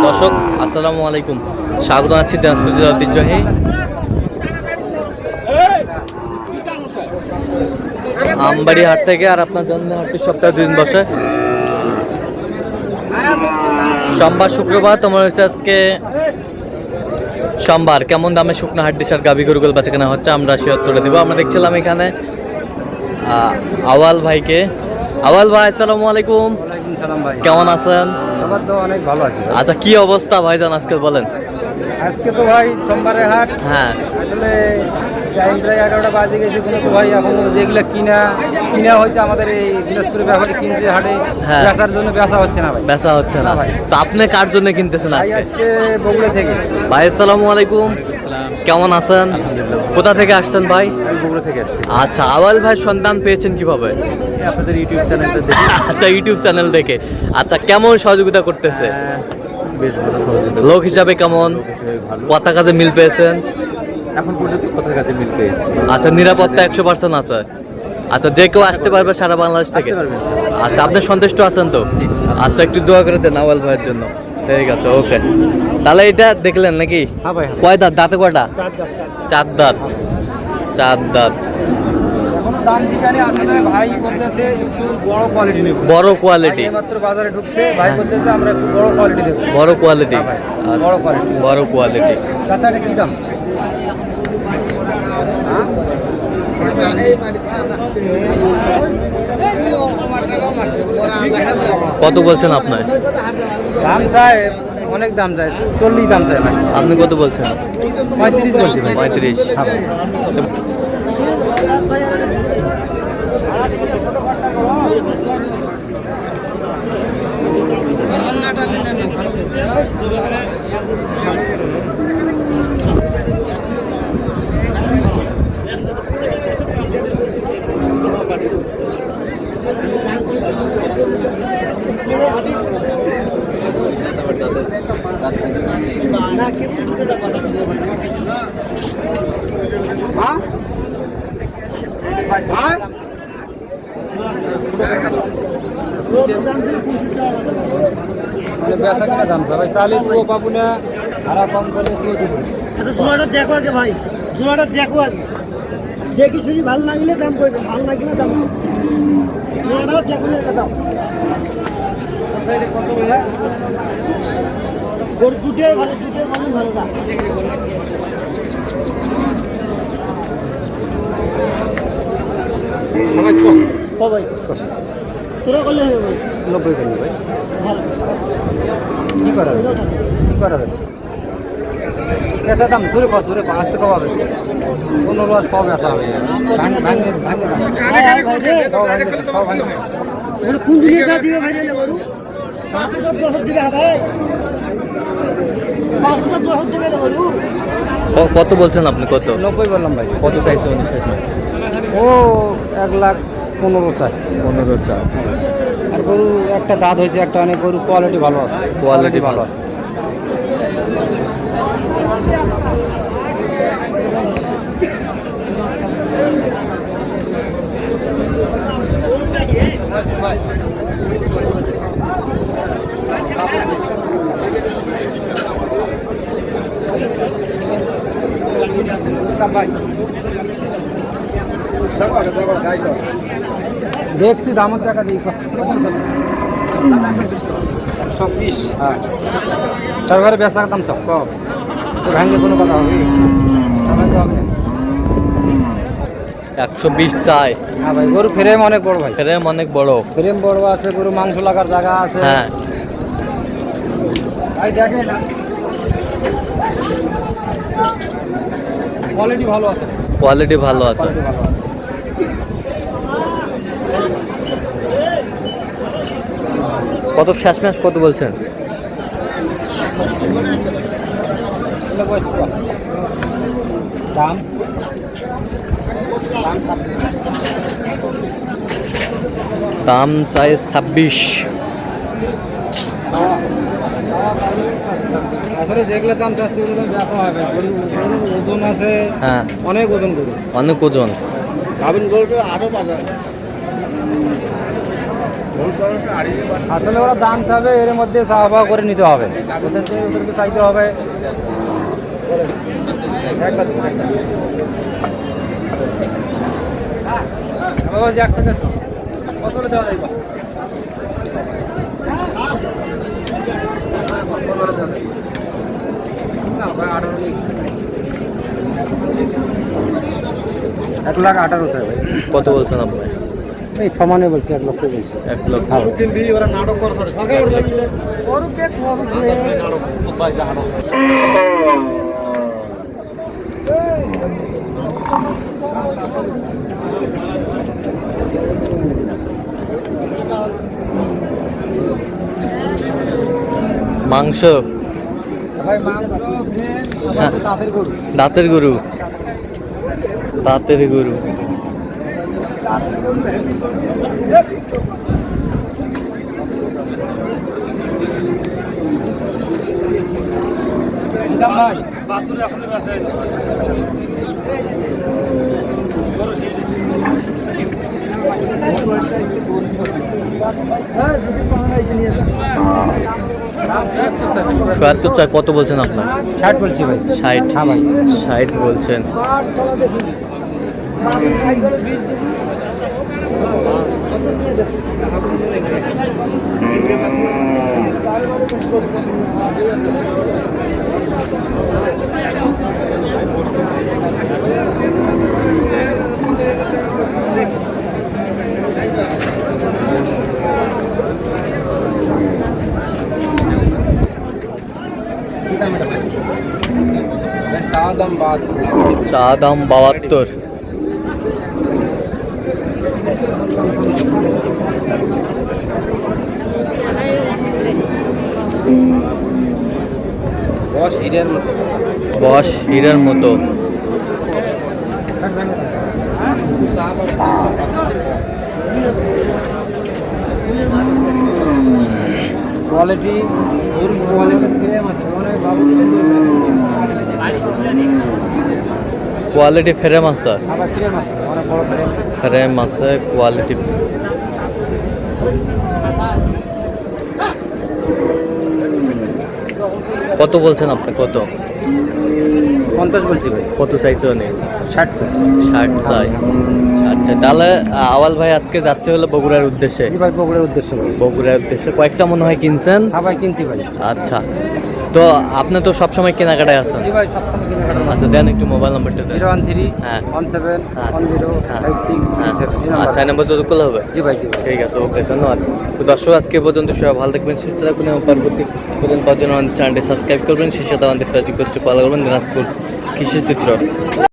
দর্শক আসসালামু আলাইকুম, স্বাগত আছি দিনাজপুর জেলার ঐতিহ্যবাহী আমবাড়ি হাট থেকে। আর আপনার জানেন হাটটি সপ্তাহে 2 দিন বসে, সোমবার শুক্রবার। তোমার হচ্ছে আজকে সোমবার। কেমন দামে শুকনো হাট ডিসার গাভী গরুগুলো বেচা কেনা হচ্ছে আমরা শেয়ার করে দিব। আমরা দেখছিলাম এখানে আওয়াল ভাইকে। আওয়াল ভাই আসসালামু আলাইকুম। কেমন আছেন? অনেক ভালো আছে। আচ্ছা, কি অবস্থা ভাইজান আজকে বলেন? আজকে তো ভাই সোমবারের হাট। হ্যাঁ, আসলে টাইম প্রায় 11টা বাজে গেছে, কোনো তো ভাই এখন যেগুলো কিনা হয়েছে আমাদের এই দিনাজপুরের ব্যাপারে কিনছে হাটে, হ্যাঁ। বেচার জন্য বেচা হচ্ছে না ভাই। বেচা হচ্ছে না ভাই। তো আপনি কার জন্য কিনতেছেন ভাই আজকে? হচ্ছে বগুড়া থেকে। ভাই আসসালামু আলাইকুম। কেমন আছেন? কোথা থেকে আসছেন ভাই? আমি বগুড়া থেকে আসছি। আচ্ছা, আওয়াল ভাই সন্ধান পেয়েছেন কিভাবে? আপনাদের ইউটিউব চ্যানেলটা দেখে। আচ্ছা, ইউটিউব চ্যানেল দেখে। আচ্ছা, কেমন সহযোগিতা করতেছে? বেশ ভালো সহযোগিতা। লোক হিসাবে কেমন? ভালো। কথা কাজে মিল পেয়েছেন? এখন পর্যন্ত কথার কাছে মিল পেয়েছি। আচ্ছা, নিরাপত্তা 100% আছে? আচ্ছা, যে কেউ আসতে পারবে সারা বাংলাদেশ থেকে? আচ্ছা, আপনি সন্তুষ্ট আছেন তো? আচ্ছা, একটু দোয়া করে দেন আওয়াল ভাইয়ের জন্য। ঠিক আছে, ওকে। তাহলে এটা দেখলেন নাকি? হ্যাঁ ভাই। কয় দাঁত? দাঁতে কয়টা? 4 দাঁত। 4 দাঁত। দাম ঠিকানে আসলে ভাই বলতেছে একটু বড় কোয়ালিটি নেব। বড় কোয়ালিটি। মাত্র বাজারে ঢুকছে, ভাই বলতেছে আমরা একটু বড় কোয়ালিটি দেব। বড় কোয়ালিটি। বড় কোয়ালিটি। বড় কোয়ালিটি। তাছাড়া কি দাম? কত বলছেন আপনার? দাম চায় অনেক, দাম চায় 40 দাম চায় ভাই। আপনি কত বলছেন? 35 বলছি ভাই। 35। বেচা কিনা দাম চায় ভাই। চালে তুও পাবো না, ভাড়া কম করে তুও দেবো। আচ্ছা, জোড়াটা দেখো আগে ভাই, জোড়াটা দেখো আগে, দেখি শুনি ভালো লাগলে দাম করবে, ভালো লাগলে দাম জোড়াটাও দেখো একটা দাম। গরু দুটোই ভালো, দুটোই মানুষ ভালো দাম। ও ভাই, তোরা করলে হবে ভাই। 90 কেজি ভাই। ভালো কি করা যাবে? কি করা যাবে? বেচা দাম জোরে কর, আসতে কম হবে। 15 আর 100 বেচা হবে। ভাঙে কোন দুনিয়া যা দিবে ভাই রে গরু? 510 দিবে ভাই, 510 দিবে গরু। কত বলছেন আপনি? কত? 90 বললাম ভাই। কত চাইছে উনি শেষ? ও 1,15,000 চাই। 15 চার। আর গরু একটা দাঁত হয়েছে, একটা অনেক গরু কোয়ালিটি ভালো আছে। কোয়ালিটি ভালো আছে। দেখছি দামের টাকা দিই 120। হ্যাঁ, তারপরে বেচার দাম সব কম, ভাঙলে কোনো কথা হবে? 120 চাই। হ্যাঁ ভাই, গরু ফ্রেম অনেক বড় ভাই। ফ্রেম অনেক বড়। ফ্রেম বড় আছে, গরু মাংস লাগার জায়গা আছে। হ্যাঁ, ভাই দেখেন কোয়ালিটি ভালো আছে। কোয়ালিটি ভালো আছে। কোয়ালিটি ভালো আছে। কত শেষ ম্যাচ কত বলছেন? দাম দাম চাই 26। আসলে যেগুলো দাম চাচ্ছে ওগুলো বেচা হবে। গরুর ওজন আছে, হ্যাঁ, অনেক ওজন গরু। অনেক ওজন। গাভিন গরুটা আরো বাজার আসলে ওরা দাম চাবে, এর মধ্যে চাওয়া করে নিতে হবে, ওদেরকে চাইতে হবে। কত দেওয়া যাবে? এক লাখ 18 স্যার ভাই। কত বলছেন আপনি? এই সমানে বলছি, 1 লক্ষ বলছি। 1 লক্ষ। মাংস, দাঁতের গরু, দাঁতের গরু। কত বলছেন আপনার? 60 বলছি ভাই। 60? হ্যাঁ ভাই। 60 বলছেন। চা দাম 72। বস হীরের মতো। কোয়ালিটি কোয়ালিটি ফ্রেম আছে, আবার ফ্রেম আছে, অনেক বড় ফ্রেম। ফ্রেম আছে, কোয়ালিটি। কত বলছেন আপনি? কত? 50 বলছি ভাই। কত চাইছে উনি? 60 স্যার। 60 চাই। 60 চাই। তাহলে আওয়াল ভাই আজকে যাচ্ছে হলো বগুড়ার উদ্দেশ্যে। জি ভাই, বগুড়ার উদ্দেশ্য ভাই। বগুড়ার উদ্দেশ্যে কয়েকটা মনে হয় কিনছেন? হ্যাঁ ভাই, কিনছি ভাই। আচ্ছা, তো আপনি তো সবসময় কেনাকাটায় আছেন। জি ভাই, সবসময় কেনাকাটা। আচ্ছা, দেন একটু মোবাইল নাম্বারটা দেন। 013 হ্যাঁ। 17 হ্যাঁ। 10 56 37। আচ্ছা, এই নাম্বার যোগাযোগ করলে হবে? জি ভাই, জি ভাই। ঠিক আছে, ওকে, ধন্যবাদ। তো দর্শক, আজকে পর্যন্ত সবাই ভালো থাকবেন, সুস্থ থাকবেন এবং পরবর্তী পর্যন্ত পাওয়ার জন্য আমাদের চ্যানেলটি সাবস্ক্রাইব করবেন। সেই সাথে আমাদের ফেসবুক পেজটি ফলো করবেন, দিনাজপুর কৃষি চিত্র।